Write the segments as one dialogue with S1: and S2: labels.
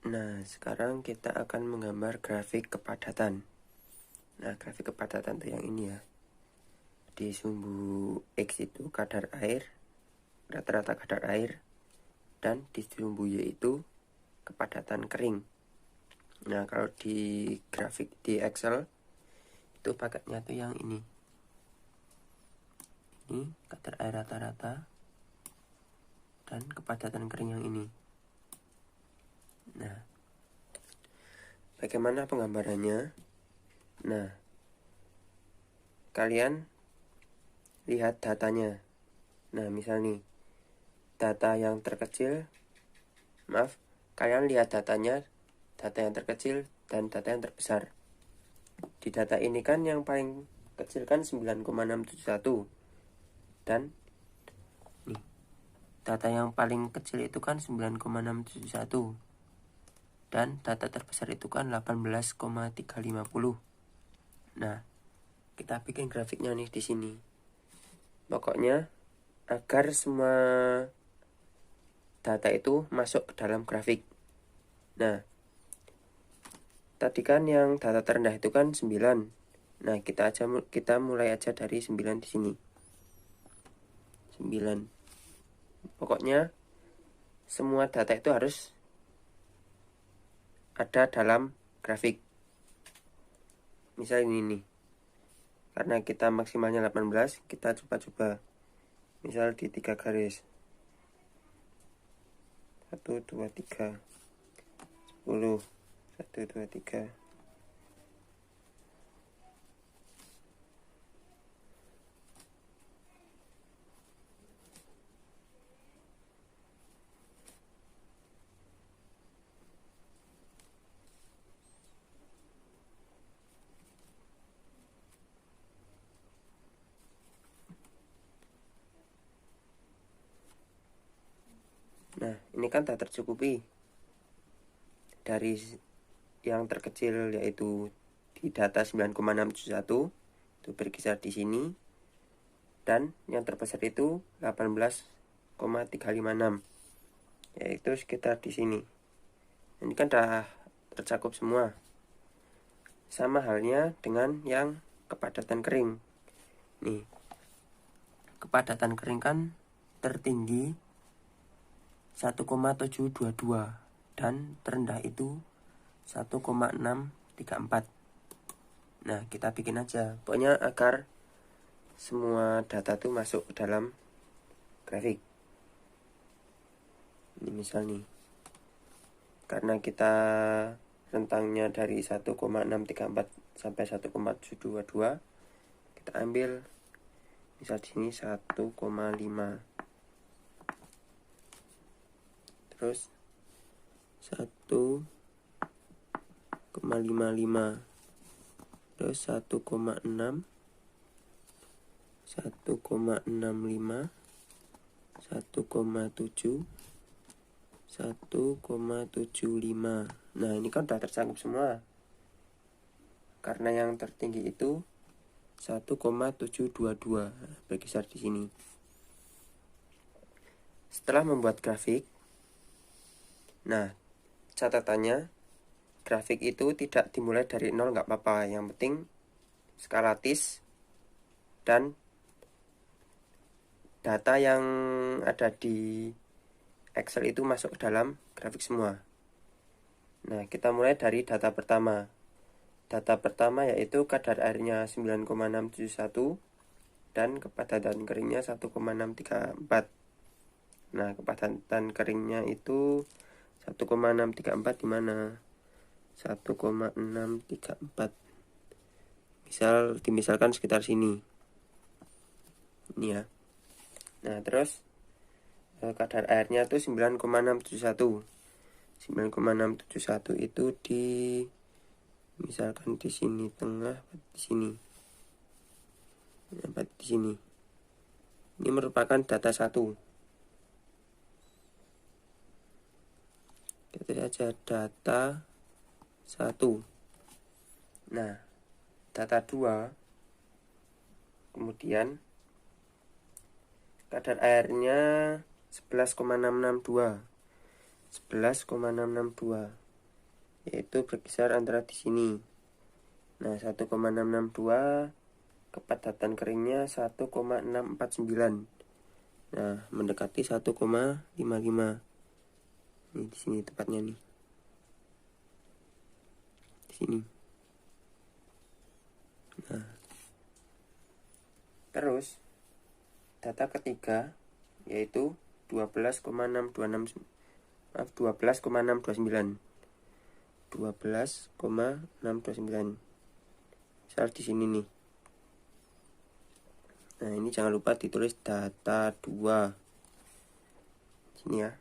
S1: Nah, sekarang kita akan menggambar grafik kepadatan. Nah, grafik kepadatan itu yang ini ya. Di sumbu X itu kadar air, rata-rata kadar air, dan di sumbu Y itu kepadatan kering. Nah, kalau di grafik di Excel itu paketnya tuh yang ini. Ini kadar air rata-rata dan kepadatan kering yang ini. Nah, bagaimana penggambarannya? Nah, kalian lihat datanya. Nah, misal nih, data yang terkecil, kalian lihat datanya, data yang terkecil dan data yang terbesar. Di data ini kan yang paling kecil kan 9,671. Dan nih, data yang paling kecil itu kan 9,671. Dan data terbesar itu kan 18,350. Nah, kita bikin grafiknya nih di sini. Pokoknya agar semua data itu masuk ke dalam grafik. Nah, tadi kan yang data terendah itu kan 9. Nah, kita mulai aja dari 9 di sini. 9. Pokoknya semua data itu harus ada dalam grafik. Misal ini nih. Karena kita maksimalnya 18, kita coba-coba. Misal di 3 garis. 1, 2, 3. 10. 1, 2, 3. Nah, ini kan tak tercukupi. Dari yang terkecil yaitu di data 9,671 itu berkisar di sini, dan yang terbesar itu 18,356 yaitu sekitar di sini. Ini kan sudah tercakup semua. Sama halnya dengan yang kepadatan kering. Nih, kepadatan kering kan tertinggi 1,722 dan terendah itu 1,634. Nah, kita bikin aja. Pokoknya agar semua data tuh masuk ke dalam grafik. Ini misal nih. Karena kita rentangnya dari 1,634 sampai 1,722, kita ambil misal di sini 1,5. Terus 1,55. Terus 1,6, 1,65, 1,7, 1,75. Nah, ini kan udah tercakup semua. Karena yang tertinggi itu 1,722 berkisar di sini. Setelah membuat grafik, nah, catatannya grafik itu tidak dimulai dari 0, nggak apa-apa. Yang penting skalatis dan data yang ada di Excel itu masuk ke dalam grafik semua. Nah, kita mulai dari data pertama. Data pertama yaitu kadar airnya 9,671 dan kepadatan keringnya 1,634. Nah, kepadatan keringnya itu 1,634 di mana? 1,634. Dimisalkan sekitar sini. Ini ya. Nah, terus kadar airnya itu 9,671. 9,671 itu misalkan di sini tengah, di sini. Dapat di sini. Ini merupakan data 1. Ketik aja data 1. Nah, data 2. Kemudian kadar airnya 11,662. 11,662. yaitu berkisar antara di sini. Nah, 1,662, kepadatan keringnya 1,649. Nah, mendekati 1,55. Ini di sini tepatnya nih. Di sini. Nah, terus data ketiga yaitu 12,629. Misal di sini nih. Nah, ini jangan lupa ditulis data 2. Sini ya.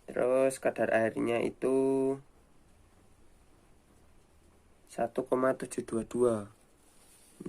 S1: Terus kadar airnya itu 1,722.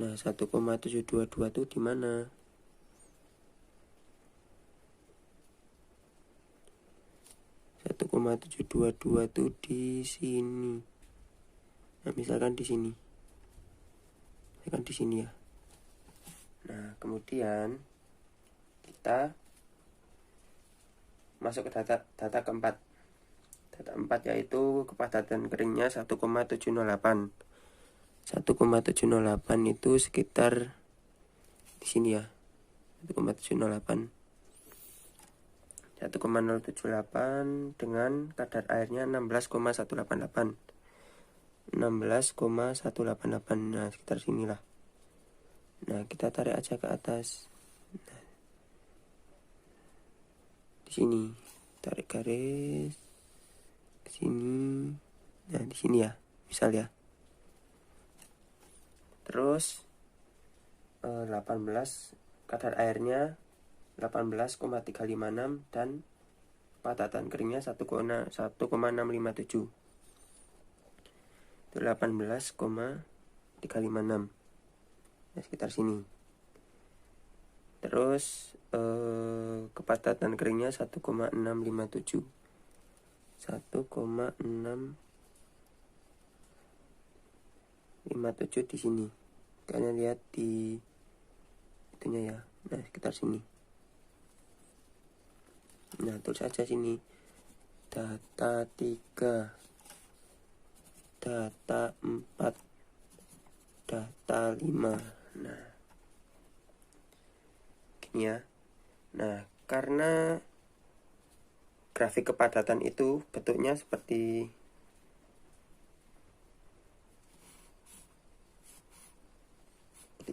S1: Nah, 1,722 itu di mana? 1,722 itu di sini. Nah, misalkan di sini. Misalkan di sini ya. Nah, kemudian kita masuk ke data keempat. Data 4 yaitu kepadatan keringnya 1,708. 1,708 itu sekitar di sini ya. 1,708. 1,078 dengan kadar airnya 16,188. 16,188. Nah, sekitar sinilah. Nah, kita tarik aja ke atas. Nah, di sini tarik garis ke sini. Nah, di sini ya, misal ya. Terus 18, kadar airnya 18,356 dan kepadatan keringnya 1,657. Itu 18,356. Nah, sekitar sini. Terus kepadatan keringnya 1,657. 1,657 di sini. Kalian lihat di itunya ya. Nah, sekitar sini. Nah, tulis saja sini. Data 3. Data 4. Data 5. Nah, gini ya. Nah, karena grafik kepadatan itu bentuknya seperti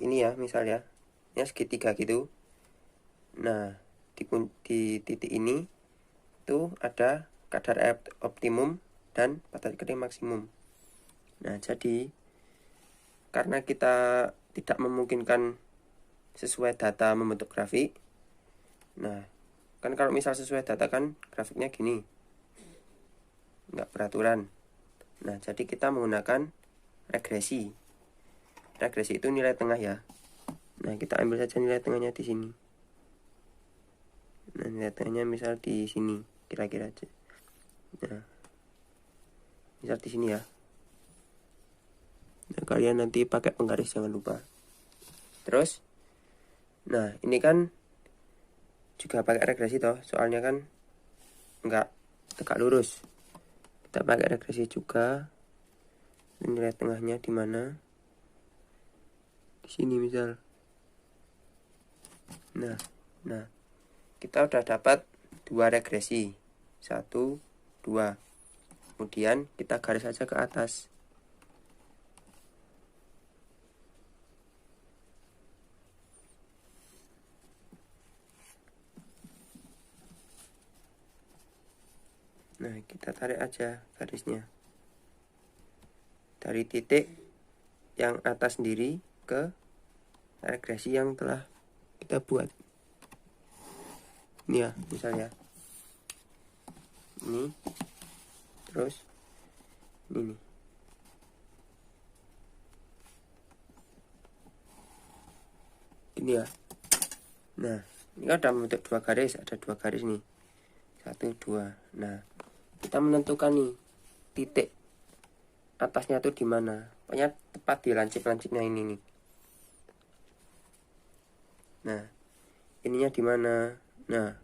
S1: ini ya, misal ya. Ini segitiga gitu. Nah, di titik ini itu ada kadar air optimum dan padatan kering maksimum. Nah, jadi karena kita tidak memungkinkan sesuai data membentuk grafik. Nah, kan kalau misal sesuai data kan grafiknya gini. Nggak beraturan. Nah, jadi kita menggunakan regresi. Regresi itu nilai tengah ya. Nah, kita ambil saja nilai tengahnya di sini. Nah, nilai tengahnya misal di sini, kira-kira aja. Nah, misal di sini ya. Nah, kalian nanti pakai penggaris jangan lupa. Terus, nah ini kan juga pakai regresi toh, soalnya kan nggak tegak lurus. Kita pakai regresi juga. Nilai tengahnya di mana? Di sini misal. Nah, kita udah dapat 2 regresi. 1, 2. Kemudian kita garis aja ke atas. Nah, kita tarik aja garisnya. Dari titik yang atas sendiri ke regresi yang telah kita buat. Ini ya, misalnya. Ini. Terus. Ini. Ini ya. Nah, ini kan udah membentuk 2 garis. Ada 2 garis nih. 1, 2. Nah, kita menentukan nih titik atasnya tuh di mana. Pokoknya tepat di lancip-lancipnya ini nih. Nah, ininya di mana? Nah,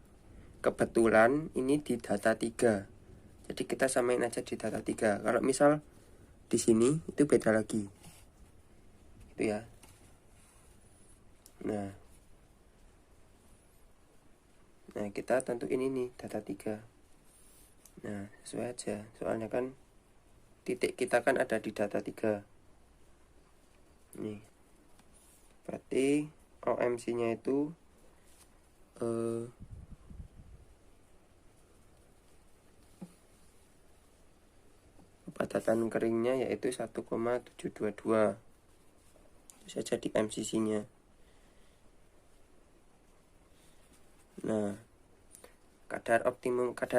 S1: kebetulan ini di data 3. Jadi kita samain aja di data 3. Kalau misal di sini itu beda lagi. Itu ya. Nah, kita tentuin ini data 3. Nah, sesuai aja. Soalnya kan titik kita kan ada di data 3. Nih. Berarti OMC-nya itu kepadatan keringnya yaitu 1,722. Itu saja di MCC-nya. Nah, kadar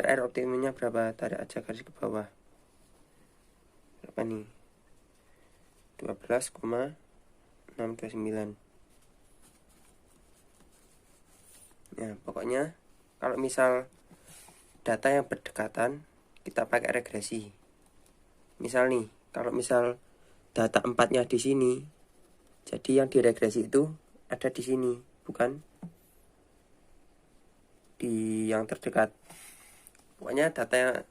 S1: air optimumnya berapa? Tarik aja garis ke bawah. Berapa nih? 12,629. Nah, pokoknya kalau misal data yang berdekatan, kita pakai regresi. Misal nih, kalau misal data 4-nya di sini, jadi yang diregresi itu ada di sini, bukan di yang terdekat. Pokoknya data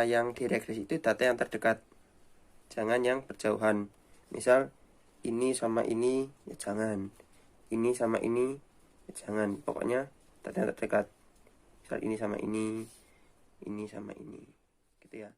S1: yang diregresi itu data yang terdekat, jangan yang berjauhan. Misal ini sama ini ya jangan, ini sama ini ya jangan. Pokoknya data yang terdekat. Misal ini sama ini sama ini, gitu ya.